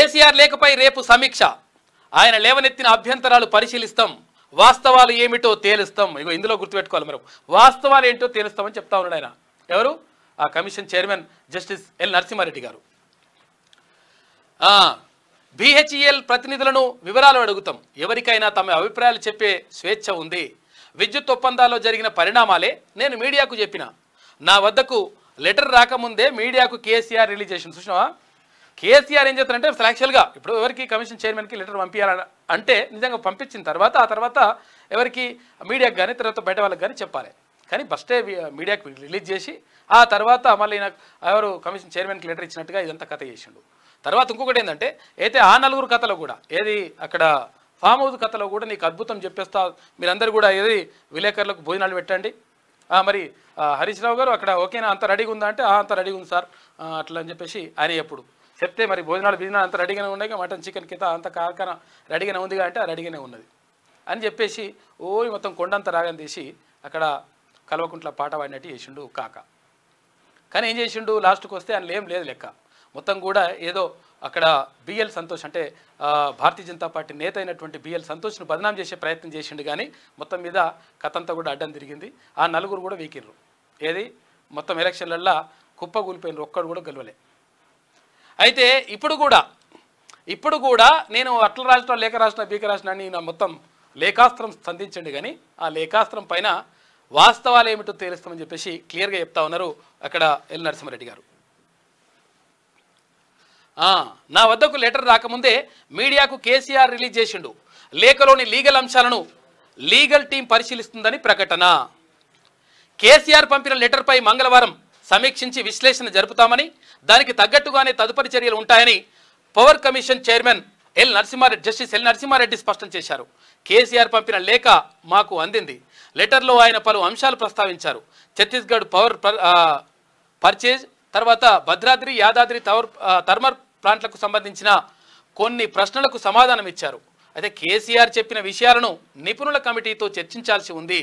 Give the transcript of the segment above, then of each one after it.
కేసీఆర్ లేఖపై రేపు సమీక్ష. ఆయన లేవనెత్తిన అభ్యంతరాలు పరిశీలిస్తాం, వాస్తవాలు ఏమిటో తేలుస్తాం. ఇగో ఇందులో గుర్తుపెట్టుకోవాలి, మనం వాస్తవాలు ఏంటో తేలుస్తామని చెప్తా ఉన్నాడు ఆయన. ఎవరు? ఆ commission chairman justice L Narasimha Reddy గారు. BHEL ప్రతినిధులను వివరాలు అడుగుతాం, ఎవరికైనా తమ అభిప్రాయాలు చెప్పే స్వేచ్ఛ ఉంది. విద్యుత్ ఒప్పందాల్లో జరిగిన పరిణామాలే నేను మీడియాకు చెప్పిన. నా వద్దకు లెటర్ రాకముందే మీడియాకు కేసీఆర్ రిలీజ్ చేసిన. చూసినావా? కేసీఆర్ ఏం చేస్తారంటే యాక్చువల్గా ఇప్పుడు ఎవరికి కమిషన్ చైర్మన్కి లెటర్ పంపించాలని అంటే నిజంగా పంపించిన తర్వాత ఆ తర్వాత ఎవరికి మీడియాకు కానీ తర్వాత బయట వాళ్ళకి కానీ చెప్పాలి. కానీ ఫస్టే మీడియాకు రిలీజ్ చేసి ఆ తర్వాత మళ్ళీ నాకు ఎవరు కమిషన్ చైర్మన్కి లెటర్ ఇచ్చినట్టుగా ఇదంతా కథ చేసిండు. తర్వాత ఇంకొకటి ఏంటంటే అయితే ఆ నలుగురు కథలో కూడా ఏది అక్కడ ఫామ్ హౌస్ కథలో కూడా నీకు అద్భుతం చెప్పేస్తా, మీరందరూ కూడా ఏది విలేకరులకు భోజనాలు పెట్టండి. మరి హరీష్ రావు గారు అక్కడ ఓకేనా, అంత రెడీగా ఉందా అంటే అంత రెడీగా ఉంది సార్ అట్లా అని చెప్పేసి ఆయన ఎప్పుడు చెప్తే మరి భోజనాలు అంత రెడీగానే ఉన్నాయి, మటన్ చికెన్ కింద అంత కాకన రెడీగానే ఉందిగా అంటే రెడీగానే ఉన్నది అని చెప్పేసి మొత్తం కొండంత రాగం తీసి అక్కడ కల్వకుంట్ల పాట పాడినట్టు చేసిండు కాక. కానీ ఏం చేసిండు, లాస్ట్కి వస్తే ఆయన ఏం లేదు లెక్క, మొత్తం కూడా ఏదో అక్కడ బిఎల్ సంతోష్ అంటే భారతీయ జనతా పార్టీ నేత అయినటువంటి బిఎల్ సంతోష్ను బదనాం చేసే ప్రయత్నం చేసిండు. కానీ మొత్తం మీద కథంతా కూడా అడ్డం తిరిగింది. ఆ నలుగురు కూడా వీకిర్రు. ఏది మొత్తం ఎలక్షన్లల్లో కుప్పగూలిపోయిన ఒక్కడు కూడా గెలవలే. అయితే ఇప్పుడు కూడా నేను అట్ల రాష్ట్రం లేఖ రాష్ట్ర బీక రాష్ట్ర అని నా మొత్తం లేఖాస్త్రం సంధించండి. కానీ ఆ లేఖాస్త్రం పైన వాస్తవాలు ఏమిటో తేలుస్తామని చెప్పేసి క్లియర్గా చెప్తా ఉన్నారు అక్కడ ఎల్ నరసింహారెడ్డి గారు. నా వద్దకు లెటర్ రాకముందే మీడియాకు కేసీఆర్ రిలీజ్ చేసిండు. లేఖలోని లీగల్ అంశాలను లీగల్ టీం పరిశీలిస్తుందని ప్రకటన. కేసీఆర్ పంపిన లెటర్పై మంగళవారం సమీక్షించి విశ్లేషణ జరుపుతామని, దానికి తగ్గట్టుగానే తదుపరి చర్యలు ఉంటాయని power commission chairman justice L Narasimha Reddy స్పష్టం చేశారు. కేసీఆర్ పంపిన లేఖ మాకు అందింది. లెటర్లో ఆయన పలు అంశాలు ప్రస్తావించారు. ఛత్తీస్గఢ్ పవర్ పర్చేజ్, తర్వాత భద్రాద్రి యాదాద్రి థర్మల్ ప్లాంట్లకు సంబంధించిన కొన్ని ప్రశ్నలకు సమాధానం ఇచ్చారు. అయితే కేసీఆర్ చెప్పిన విషయాలను నిపుణుల కమిటీతో చర్చించాల్సి ఉంది.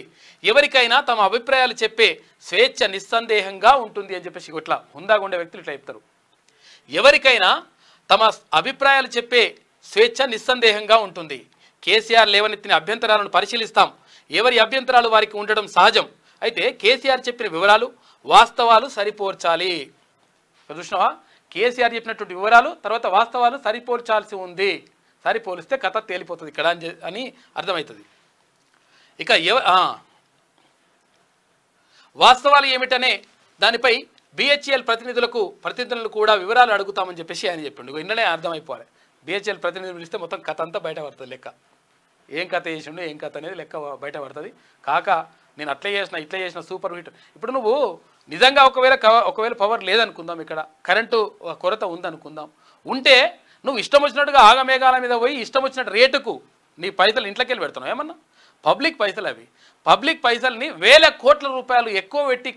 ఎవరికైనా తమ అభిప్రాయాలు చెప్పే స్వేచ్ఛ నిస్సందేహంగా ఉంటుంది అని చెప్పేసి ఇట్లా హుందాగా ఉండే వ్యక్తులు ఇట్లా చెప్తారు. ఎవరికైనా తమ అభిప్రాయాలు చెప్పే స్వేచ్ఛ నిస్సందేహంగా ఉంటుంది. కేసీఆర్ లేవనెత్తిన అభ్యంతరాలను పరిశీలిస్తాం. ఎవరి అభ్యంతరాలు వారికి ఉండడం సహజం. అయితే కేసీఆర్ చెప్పిన వివరాలు వాస్తవాలు సరిపోర్చాలి. చూసినావా? కేసీఆర్ చెప్పినటువంటి వివరాలు తర్వాత వాస్తవాలు సరిపోల్చాల్సి ఉంది. సరిపోలిస్తే కథ తేలిపోతుంది ఇక్కడ అని అర్థమవుతుంది. ఇక వాస్తవాలు ఏమిటనే దానిపై BHEL ప్రతినిధులను కూడా వివరాలు అడుగుతామని చెప్పేసి ఆయన చెప్పిండు. ఇన్ననే అర్థమైపోవాలి. BHEL ప్రతినిధులు పిలిస్తే మొత్తం కథ అంతా బయట పడుతుంది. లెక్క ఏం కథ చేసిండు ఏం కథ అనేది లెక్క బయట పడుతుంది. కాక నేను అట్లా చేసిన ఇట్లా చేసిన సూపర్ హిట్. ఇప్పుడు నువ్వు నిజంగా ఒకవేళ పవర్ లేదనుకుందాం, ఇక్కడ కరెంటు కొరత ఉందనుకుందాం, ఉంటే నువ్వు ఇష్టం వచ్చినట్టుగా ఆగమేఘాల మీద పోయి ఇష్టం వచ్చినట్టు రేటుకు నీ పైసలు ఇంట్లోకి వెళ్ళి పెడుతున్నావు. ఏమన్నా పబ్లిక్ పైసలు అవి. పబ్లిక్ పైసల్ని వేల కోట్ల రూపాయలు ఎక్కువ పెట్టి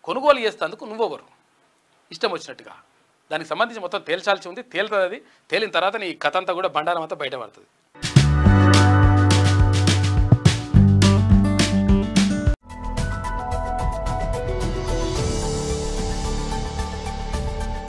కొనుగోలు చేస్తేందుకు నువ్వెవరు? ఇష్టం వచ్చినట్టుగా దానికి సంబంధించి మొత్తం తేల్చాల్సి ఉంది. తేలుతుంది. అది తేలిన తర్వాత నీ కథ అంతా కూడా బండారం అంతా బయటపడుతుంది.